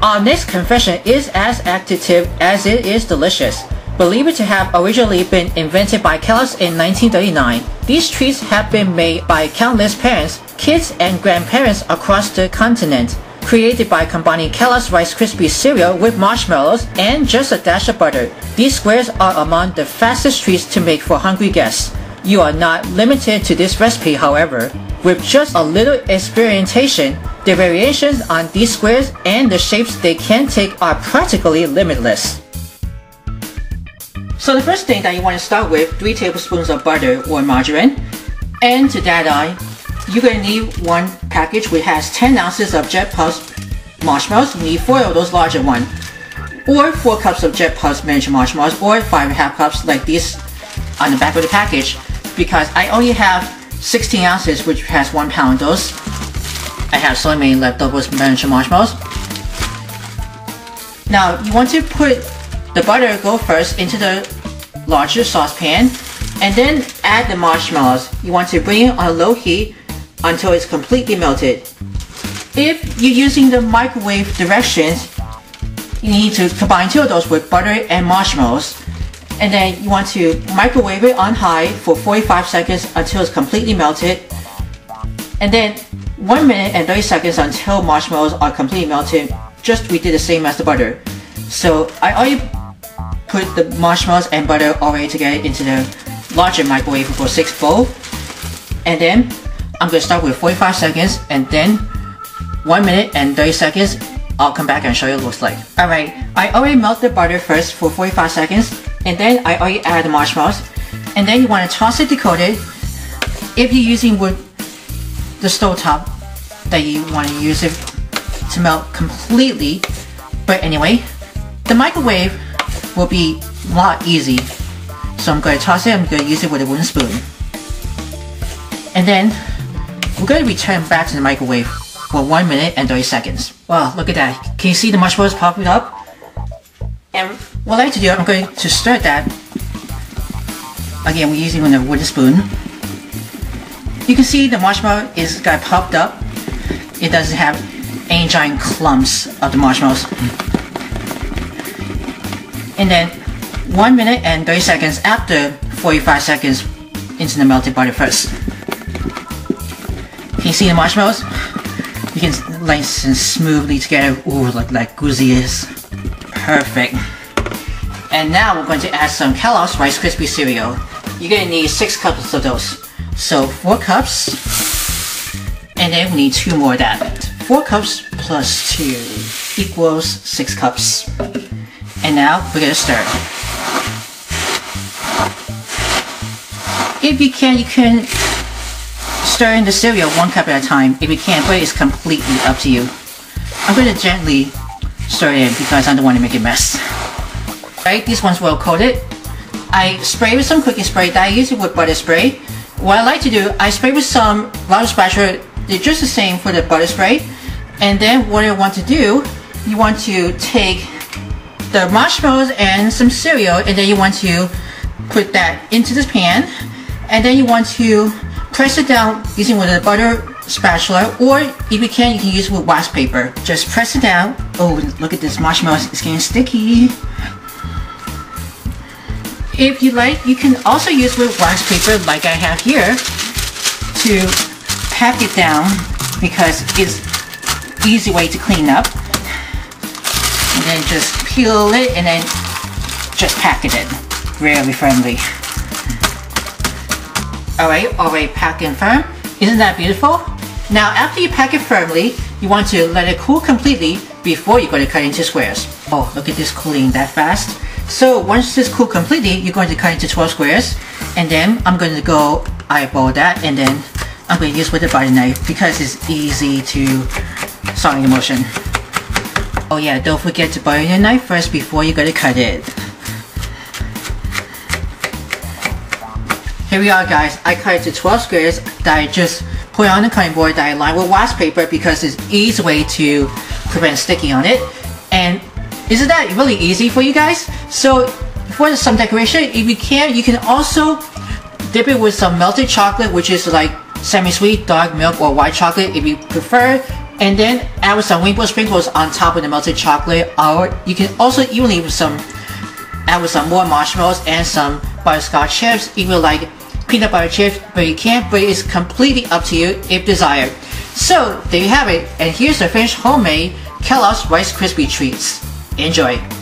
Our next confection is as addictive as it is delicious. Believed to have originally been invented by Kellogg's in 1939, these treats have been made by countless parents, kids, and grandparents across the continent. Created by combining Kellogg's Rice Krispies cereal with marshmallows and just a dash of butter, these squares are among the fastest treats to make for hungry guests. You are not limited to this recipe, however. With just a little experimentation, the variations on these squares and the shapes they can take are practically limitless. So the first thing that you want to start with 3 tablespoons of butter or margarine, and to that you're going to need one package which has 10 ounces of Jet Puffed Marshmallows. You need 4 of those larger ones, or 4 cups of Jet Puffed miniature marshmallows, or 5.5 cups like this on the back of the package, because I only have 16 ounces which has 1 pound of those. I have so many leftovers miniature marshmallows. Now you want to put the butter go first into the larger saucepan, and then add the marshmallows. You want to bring it on a low heat until it's completely melted. If you're using the microwave directions, you need to combine 2 of those with butter and marshmallows, and then you want to microwave it on high for 45 seconds until it's completely melted, and then 1 minute and 30 seconds until marshmallows are completely melted. Just we did the same as the butter. So I already put the marshmallows and butter already together into the larger microwave for 6 bowl, and then I'm going to start with 45 seconds, and then 1 minute and 30 seconds. I'll come back and show you what it looks like. Alright, I already melted the butter first for 45 seconds, and then I already added the marshmallows, and then you want to toss it decoated. If you're using wood, the stove top, that you want to use it to melt completely. But anyway, the microwave will be a lot easy. So I'm going to toss it, I'm going to use it with a wooden spoon. And then we're going to return back to the microwave for 1 minute and 30 seconds. Wow, look at that. Can you see the marshmallows popping up? And what I like to do, I'm going to stir that. Again, we're using a wooden spoon. You can see the marshmallow is got popped up. It doesn't have any giant clumps of the marshmallows. And then 1 minute and 30 seconds after 45 seconds into the melted butter first. Can you see the marshmallows? You can nice and smoothly together. Ooh, look like goozy is. Perfect. And now we're going to add some Kellogg's Rice Krispies cereal. You're going to need 6 cups of those. So 4 cups, and then we need 2 more of that. 4 cups plus 2 equals 6 cups. And now we're going to stir. If you can stir in the cereal 1 cup at a time. If you can't, but it's completely up to you. I'm going to gently stir it in because I don't want to make a mess. Right, these ones well coated. I spray with some cooking spray that I use it with butter spray. What I like to do, I spray with some router spatula. They're just the same for the butter spray. And then what I want to do, you want to take the marshmallows and some cereal, and then you want to put that into this pan, and then you want to press it down using with a butter spatula, or if you can use it with wax paper. Just press it down. Oh, look at this marshmallow, it's getting sticky. If you like, you can also use with wax paper like I have here to pack it down because it's an easy way to clean up. And then just peel it and then just pack it in really firmly. Alright, packed in firm. Isn't that beautiful? Now after you pack it firmly, you want to let it cool completely before you go to cut into squares. Oh, look at this cooling that fast. So once this cool completely, you're going to cut into 12 squares, and then I'm going to go eyeball that, and then I'm going to use with a butter knife because it's easy to sawing the motion. Oh yeah, don't forget to butter your knife first before you go to cut it. Here we are guys, I cut it to 12 squares that I just put on the cutting board that I lined with wax paper because it's an easy way to prevent sticking on it. And isn't that really easy for you guys? So for some decoration, if you can also dip it with some melted chocolate, which is like semi-sweet, dark milk, or white chocolate if you prefer, and then add with some rainbow sprinkles on top of the melted chocolate. Or you can also evenly add with some more marshmallows and some butterscotch chips if you like peanut butter chips, but you can't. But it's completely up to you if desired. So there you have it, and here's the finished homemade Kellogg's Rice Krispie treats. Enjoy!